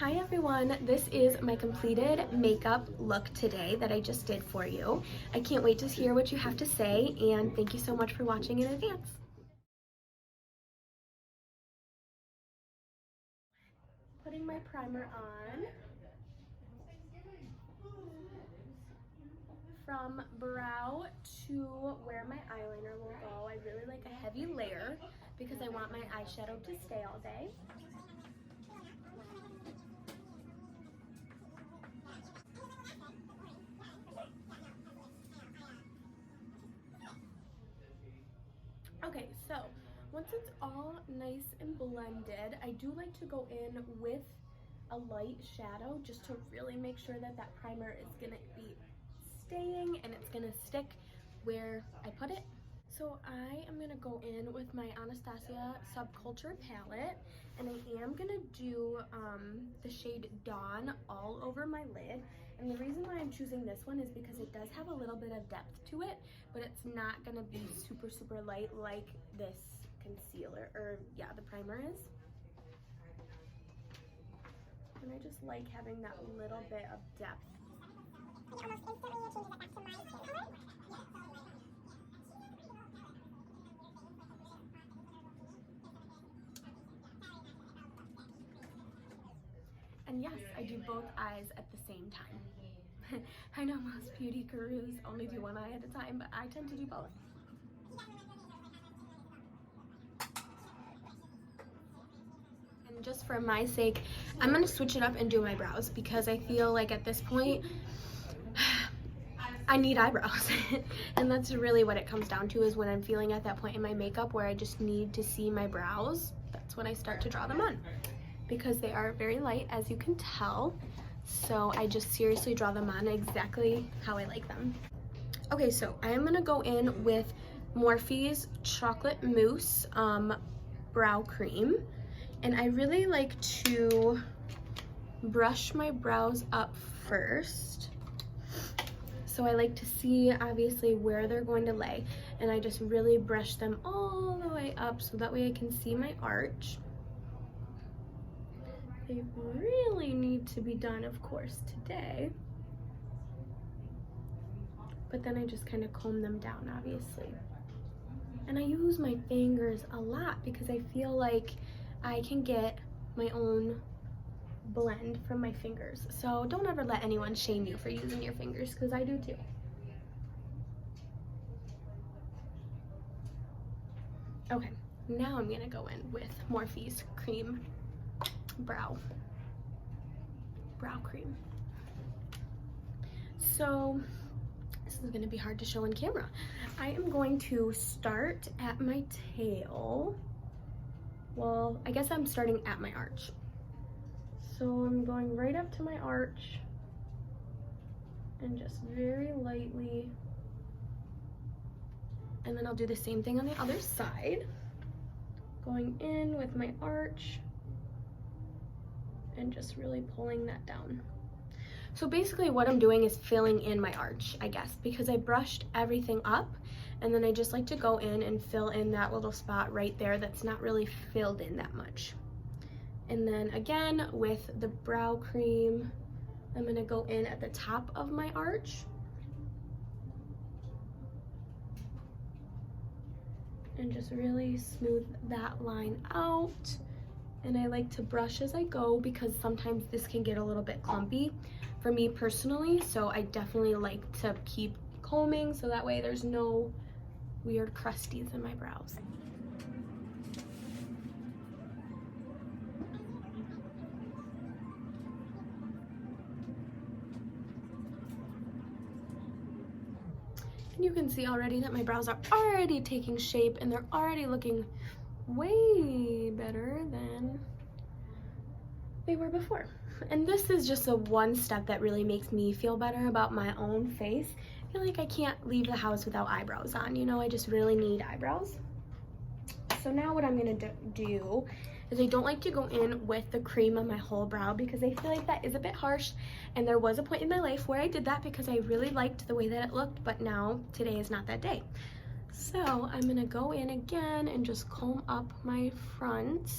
Hi everyone, this is my completed makeup look today that I just did for you. I can't wait to hear what you have to say, and thank you so much for watching in advance. Putting my primer on. From brow to where my eyeliner will go, I really like a heavy layer because I want my eyeshadow to stay all day. Okay, so once it's all nice and blended, I do like to go in with a light shadow just to really make sure that that primer is gonna be staying and it's gonna stick where I put it. So I am gonna go in with my Anastasia Subculture palette, and I am gonna do the shade Dawn all over my lid. And the reason why I'm choosing this one is because it does have a little bit of depth to it, but it's not gonna be super light like this concealer, or yeah, the primer is. And I just like having that little bit of depth. Almost instantly it changes it back to my skin color. And yes, I do both eyes at the same time. I know most beauty gurus only do one eye at a time, but I tend to do both. And just for my sake, I'm gonna switch it up and do my brows because I feel like at this point, I need eyebrows. And that's really what it comes down to, is when I'm feeling at that point in my makeup where I just need to see my brows, that's when I start to draw them on. Because they are very light, as you can tell. So I just seriously draw them on exactly how I like them. Okay, so I am gonna go in with Morphe's Chocolate Mousse Brow Cream. And I really like to brush my brows up first. So I like to see obviously where they're going to lay, and I just really brush them all the way up so that way I can see my arch. They really need to be done, of course, today. But then I just kind of comb them down, obviously. And I use my fingers a lot because I feel like I can get my own blend from my fingers. So don't ever let anyone shame you for using your fingers, because I do too. Okay, now I'm gonna go in with Morphe's Cream Brow Cream. So this is gonna be hard to show on camera. I am going to start at my tail. Well, I guess I'm starting at my arch. So I'm going right up to my arch and just very lightly. And then I'll do the same thing on the other side. Going in with my arch and just really pulling that down. So basically what I'm doing is filling in my arch, I guess, because I brushed everything up, and then I just like to go in and fill in that little spot right there that's not really filled in that much. And then again, with the brow cream, I'm gonna go in at the top of my arch. And just really smooth that line out. And I like to brush as I go because sometimes this can get a little bit clumpy for me personally. So I definitely like to keep combing so that way there's no weird crusties in my brows. And you can see already that my brows are already taking shape and they're already looking way better than they were before. And this is just a one step that really makes me feel better about my own face. I feel like I can't leave the house without eyebrows on, you know, I just really need eyebrows. So now what I'm gonna do is I don't like to go in with the cream on my whole brow because I feel like that is a bit harsh, and there was a point in my life where I did that because I really liked the way that it looked, but now today is not that day. So I'm gonna go in again and just comb up my front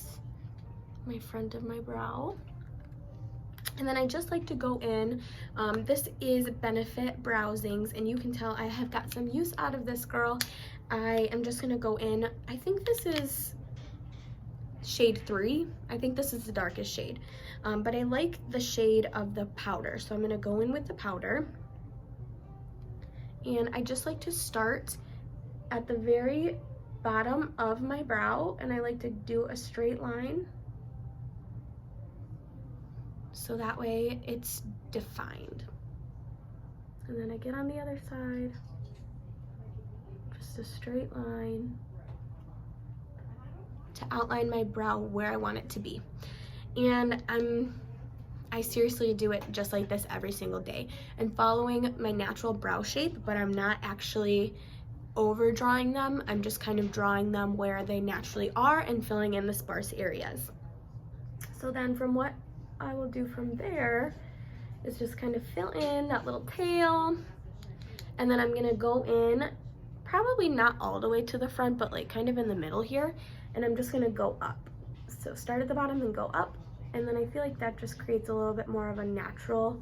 of my brow. And then I just like to go in, this is Benefit Browsings, and you can tell I have got some use out of this, girl. I am just gonna go in, I think this is shade 3. I think this is the darkest shade, but I like the shade of the powder, so I'm gonna go in with the powder. And I just like to start at the very bottom of my brow, and I like to do a straight line, so that way it's defined. And then I get on the other side, just a straight line to outline my brow where I want it to be. And I seriously do it just like this every single day. I'm following my natural brow shape, but I'm not actually overdrawing them. I'm just kind of drawing them where they naturally are and filling in the sparse areas. So then from what I will do from there is just kind of fill in that little tail, and then I'm gonna go in, probably not all the way to the front, but like kind of in the middle here, and I'm just gonna go up. So start at the bottom and go up, and then I feel like that just creates a little bit more of a natural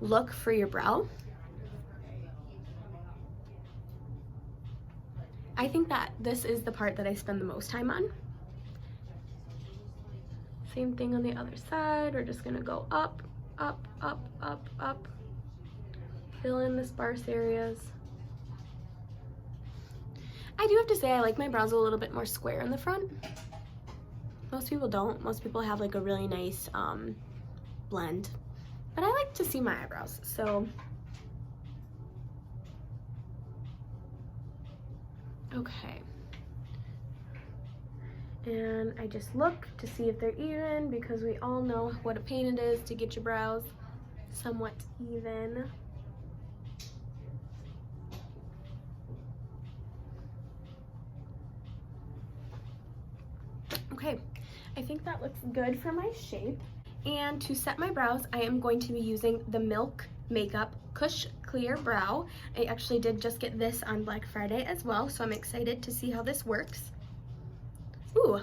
look for your brow. I think that this is the part that I spend the most time on. Same thing on the other side. We're just gonna go up, up, up, up, up. Fill in the sparse areas. I do have to say I like my brows a little bit more square in the front. Most people don't. Most people have like a really nice blend. But I like to see my eyebrows, so. Okay. And I just look to see if they're even, because we all know what a pain it is to get your brows somewhat even. Okay, I think that looks good for my shape. And to set my brows, I am going to be using the Milk Makeup Kush Clear Brow. I actually did just get this on Black Friday as well, so I'm excited to see how this works. Ooh,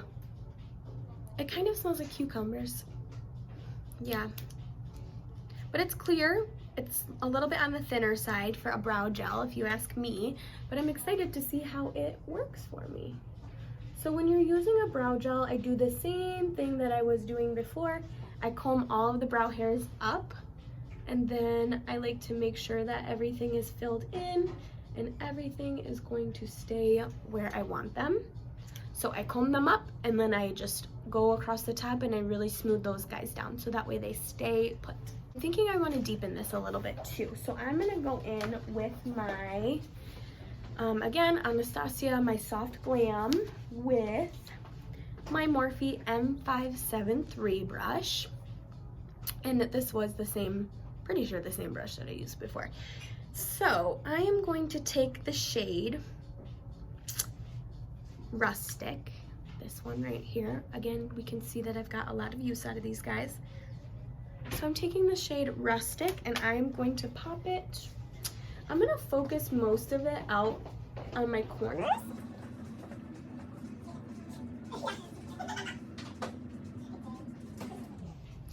it kind of smells like cucumbers. Yeah, but it's clear. It's a little bit on the thinner side for a brow gel, if you ask me, but I'm excited to see how it works for me. So when you're using a brow gel, I do the same thing that I was doing before. I comb all of the brow hairs up, and then I like to make sure that everything is filled in and everything is going to stay where I want them. So I comb them up, and then I just go across the top and I really smooth those guys down so that way they stay put. I'm thinking I want to deepen this a little bit too. So I'm gonna go in with my, again, Anastasia, my Soft Glam with my Morphe M573 brush. And this was the same, pretty sure the same brush that I used before. So I am going to take the shade Rustic, this one right here. Again, we can see that I've got a lot of use out of these guys. So I'm taking the shade Rustic and I'm going to pop it. I'm going to focus most of it out on my corners.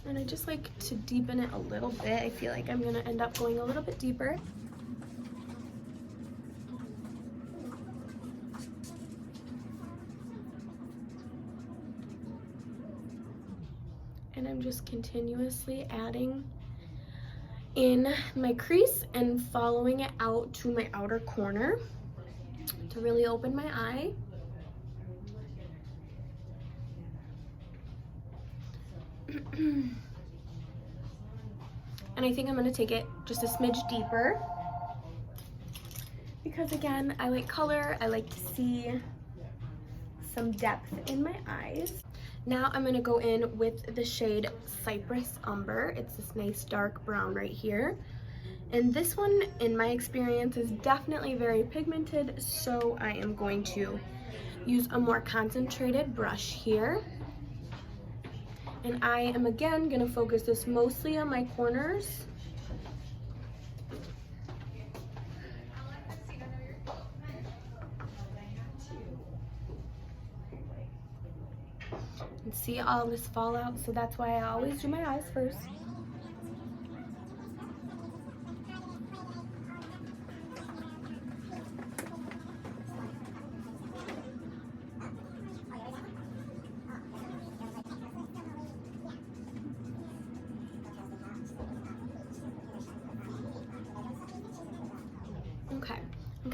And I just like to deepen it a little bit. I feel like I'm going to end up going a little bit deeper. And I'm just continuously adding in my crease and following it out to my outer corner to really open my eye. And I think I'm going to take it just a smidge deeper because, again, I like color. I like to see some depth in my eyes. Now I'm going to go in with the shade Cypress Umber. It's this nice dark brown right here. And this one, in my experience, is definitely very pigmented, so I am going to use a more concentrated brush here. And I am, again, going to focus this mostly on my corners. And see all this fallout, so that's why I always do my eyes first.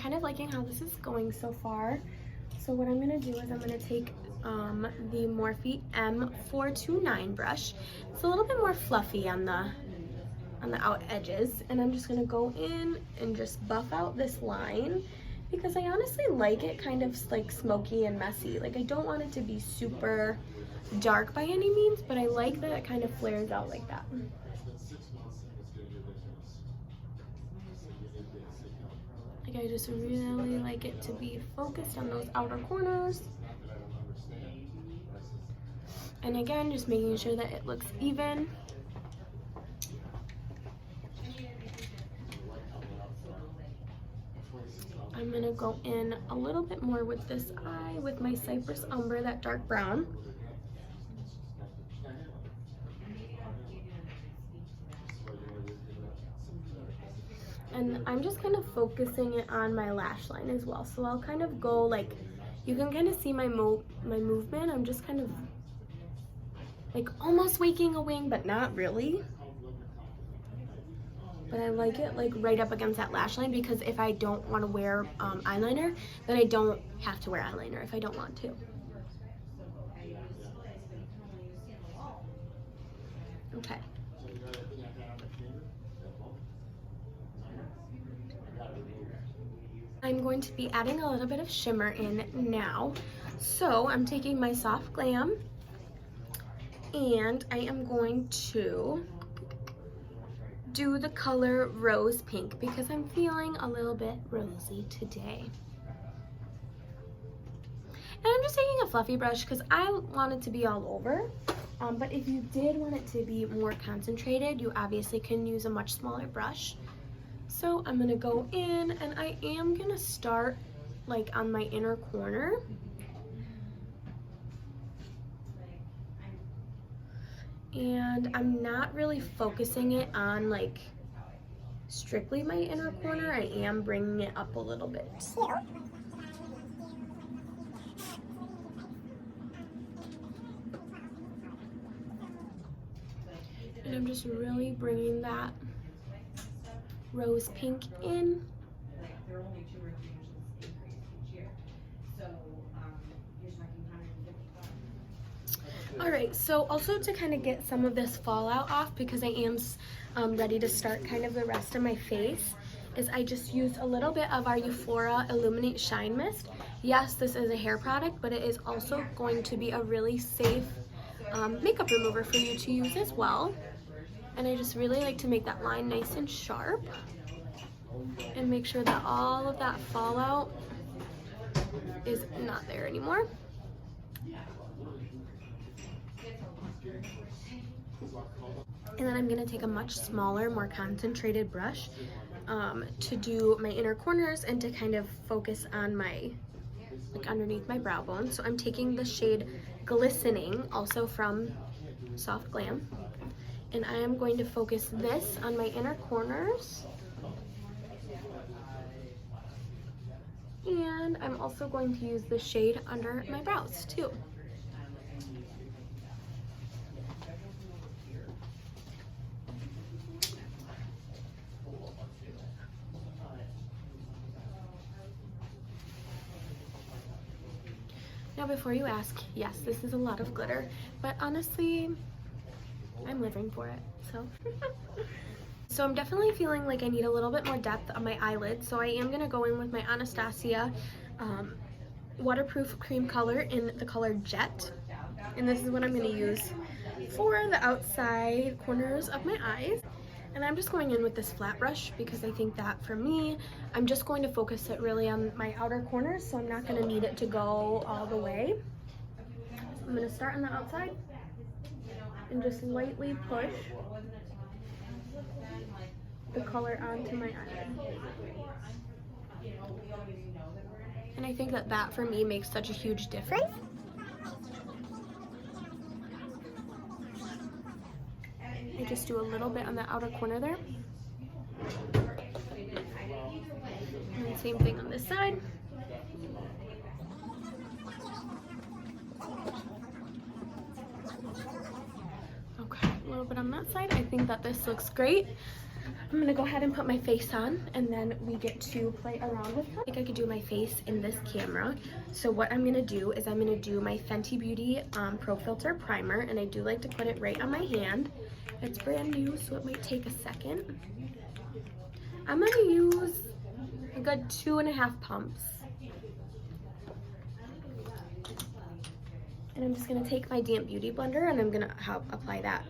kind of liking how this is going so far. So what I'm gonna do is I'm gonna take the Morphe M429 brush. It's a little bit more fluffy on the out edges, and I'm just gonna go in and just buff out this line because I honestly like it kind of like smoky and messy. Like, I don't want it to be super dark by any means, but I like that it kind of flares out like that. Like, I just really like it to be focused on those outer corners. And again, just making sure that it looks even. I'm gonna go in a little bit more with this eye with my Cypress Umber, that dark brown. And I'm just kind of focusing it on my lash line as well. So I'll kind of go like, you can kind of see my movement. I'm just kind of like almost waking a wing, but not really. But I like it like right up against that lash line, because if I don't want to wear eyeliner, then I don't have to wear eyeliner if I don't want to. Okay. I'm going to be adding a little bit of shimmer in now. So I'm taking my Soft Glam and I am going to do the color Rose Pink because I'm feeling a little bit rosy today. And I'm just taking a fluffy brush because I want it to be all over. But if you did want it to be more concentrated, you obviously can use a much smaller brush. So I'm gonna go in and I am gonna start like on my inner corner. And I'm not really focusing it on like strictly my inner corner. I am bringing it up a little bit. And I'm just really bringing that rose pink in. Alright, so also to kind of get some of this fallout off, because I am ready to start kind of the rest of my face, is I just used a little bit of our Euphoria Illuminate Shine Mist. Yes, this is a hair product, but it is also going to be a really safe makeup remover for you to use as well. And I just really like to make that line nice and sharp and make sure that all of that fallout is not there anymore. And then I'm gonna take a much smaller, more concentrated brush to do my inner corners and to kind of focus on my, like underneath my brow bone. So I'm taking the shade Glistening, also from Soft Glam. And I am going to focus this on my inner corners. And I'm also going to use the shade under my brows too. Now before you ask, yes, this is a lot of glitter, but honestly, I'm living for it, so. So I'm definitely feeling like I need a little bit more depth on my eyelid, so I am gonna go in with my Anastasia waterproof cream color in the color Jet. And this is what I'm gonna use for the outside corners of my eyes. And I'm just going in with this flat brush because I think that for me, I'm just going to focus it really on my outer corners, so I'm not gonna need it to go all the way. I'm gonna start on the outside and just lightly push the color onto my eyelid. And I think that that for me makes such a huge difference. I just do a little bit on the outer corner there. And same thing on this side. Okay, a little bit on that side. I think that this looks great. I'm gonna go ahead and put my face on, and then we get to play around with it. I think I could do my face in this camera. So what I'm gonna do is I'm gonna do my Fenty Beauty Pro Filter Primer, and I do like to put it right on my hand. It's brand new, so it might take a second. I'm gonna use a good 2.5 pumps. And I'm just gonna take my damp beauty blender and I'm gonna help apply that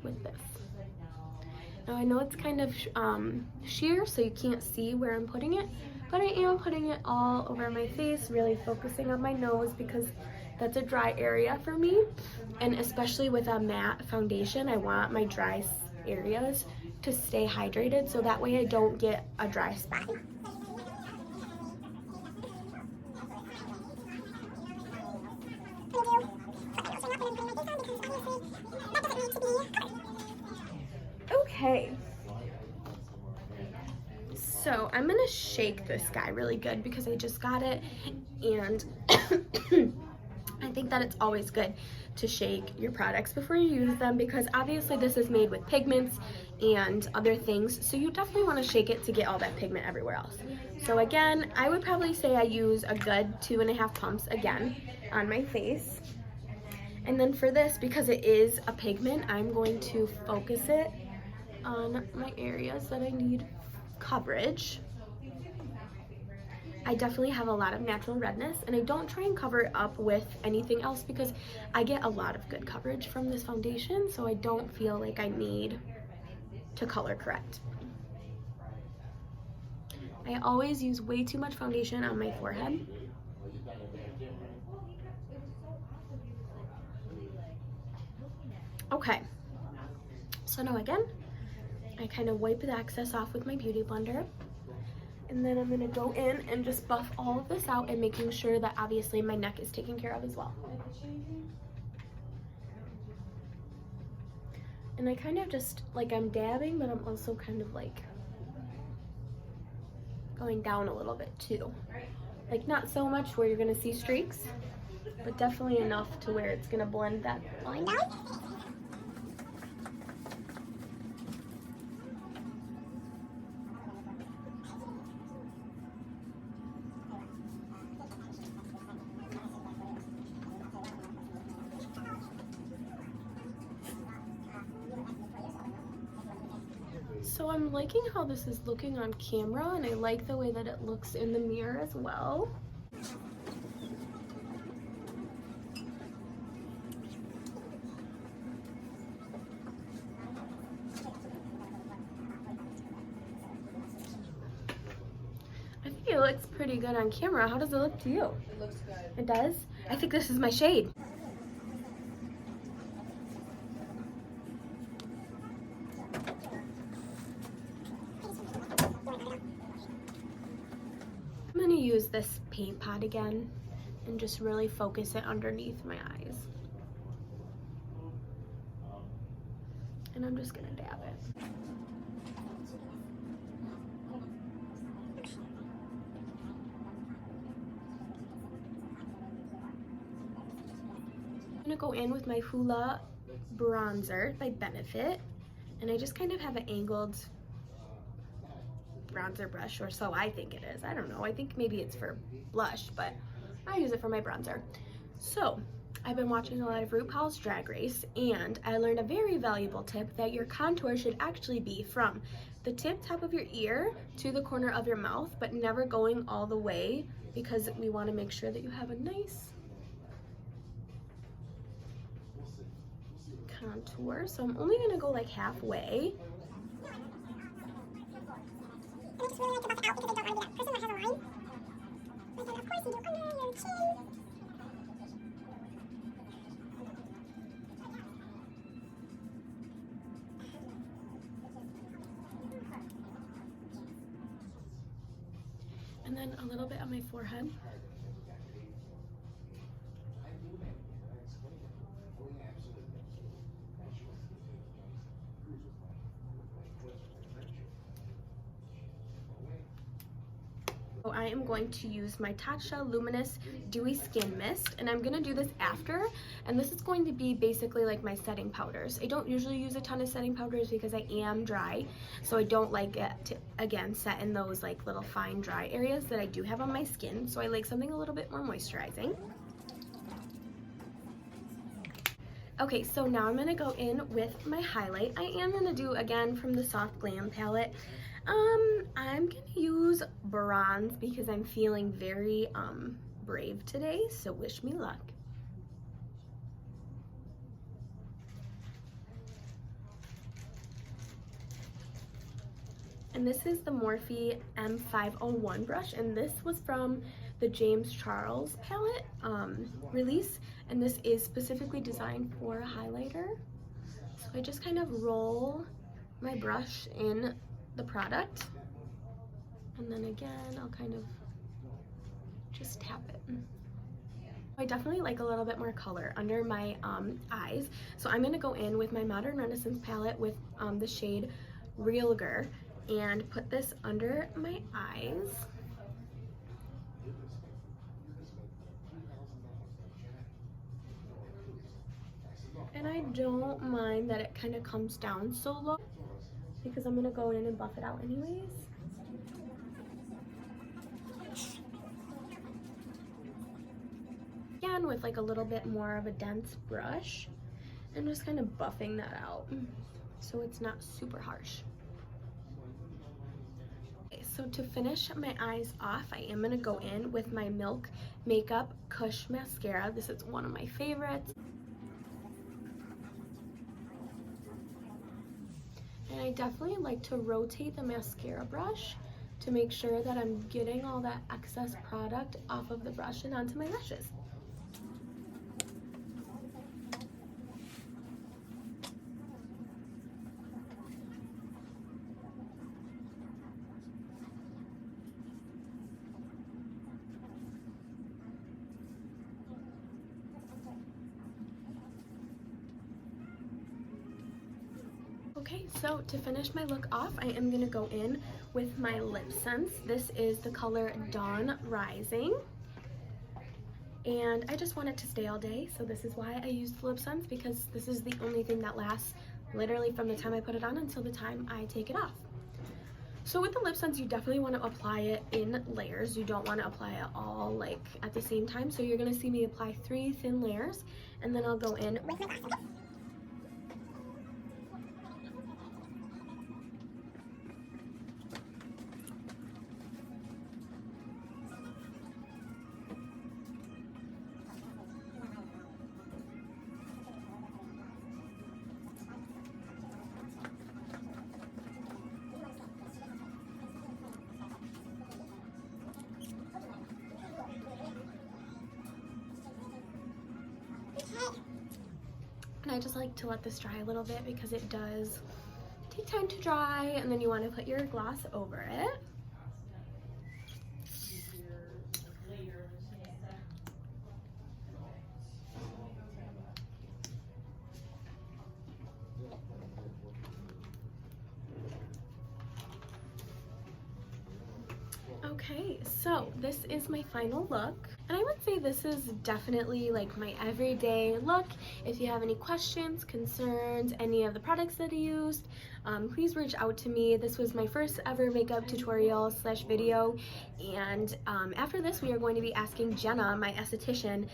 with this. Now I know it's kind of sheer, so you can't see where I'm putting it, but I am putting it all over my face, really focusing on my nose because that's a dry area for me. And especially with a matte foundation, I want my dry areas to stay hydrated, so that way I don't get a dry spot. Okay, so I'm gonna shake this guy really good because I just got it, and I think that it's always good to shake your products before you use them because obviously this is made with pigments and other things, so you definitely want to shake it to get all that pigment everywhere else. So again, I would probably say I use a good 2.5 pumps again on my face. And then for this, because it is a pigment, I'm going to focus it on my areas that I need coverage. I definitely have a lot of natural redness, and I don't try and cover it up with anything else because I get a lot of good coverage from this foundation, so I don't feel like I need to color correct. I always use way too much foundation on my forehead. Okay, so now again, I kind of wipe the excess off with my beauty blender. And then I'm gonna go in and just buff all of this out and making sure that obviously my neck is taken care of as well. And I kind of just, like, I'm dabbing, but I'm also kind of like going down a little bit too. Like not so much where you're gonna see streaks, but definitely enough to where it's gonna blend that line out. So I'm liking how this is looking on camera, and I like the way that it looks in the mirror as well. I think it looks pretty good on camera. How does it look to you? It looks good. It does? Yeah. I think this is my shade. I'm gonna use this paint pot again and just really focus it underneath my eyes. And I'm just gonna dab it. I'm gonna go in with my Hoola bronzer by Benefit, and I just kind of have an angled bronzer brush, or so I think it is. I don't know. I think maybe it's for blush, but I use it for my bronzer. So I've been watching a lot of RuPaul's Drag Race, and I learned a very valuable tip that your contour should actually be from the top of your ear to the corner of your mouth, but never going all the way, because we want to make sure that you have a nice contour. So I'm only gonna go like halfway. I just really like to buff it out because I don't want to be that person that has a line. But then of course you do under your chin. And then a little bit on my forehead. So I I am going to use my Tatcha Luminous Dewy Skin Mist, and I'm going to do this after, and this is going to be basically like my setting powders. I don't usually use a ton of setting powders because I am dry, so I don't like it to, again, set in those like little fine dry areas that I do have on my skin, so I like something a little bit more moisturizing. Okay, so now I'm going to go in with my highlight. I am going to do, again, from the Soft Glam palette. I'm going to use bronze because I'm feeling very brave today, so wish me luck. And this is the Morphe M501 brush, and this was from the James Charles palette release, and this is specifically designed for a highlighter. So I just kind of roll my brush in the product, and then again I'll kind of just tap it. I definitely like a little bit more color under my eyes, so I'm going to go in with my Modern Renaissance palette with the shade Realgar and put this under my eyes. And I don't mind that it kind of comes down so low because I'm going to go in and buff it out anyways. Again, with like a little bit more of a dense brush and just kind of buffing that out so it's not super harsh. So to finish my eyes off, I am going to go in with my Milk Makeup Kush Mascara. This is one of my favorites. And I definitely like to rotate the mascara brush to make sure that I'm getting all that excess product off of the brush and onto my lashes. Okay, so to finish my look off, I am going to go in with my lip sense. This is the color Dawn Rising. And I just want it to stay all day, so this is why I use the lip sense, because this is the only thing that lasts literally from the time I put it on until the time I take it off. So with the lip sense, you definitely want to apply it in layers. You don't want to apply it all like at the same time. So you're going to see me apply 3 thin layers, and then I'll go in with my glasses. And I just like to let this dry a little bit because it does take time to dry, and then you want to put your gloss over it. Okay, so this is my final look, and I would say this is definitely like my everyday look. If you have any questions, concerns, any of the products that I used, please reach out to me. This was my first ever makeup tutorial / video, and after this we are going to be asking Jenna, my esthetician,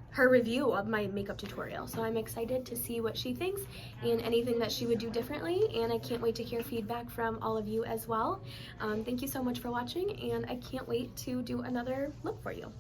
her review of my makeup tutorial. So I'm excited to see what she thinks and anything that she would do differently, and I can't wait to hear feedback from all of you as well. Thank you so much for watching, and I can't wait to do another look for you.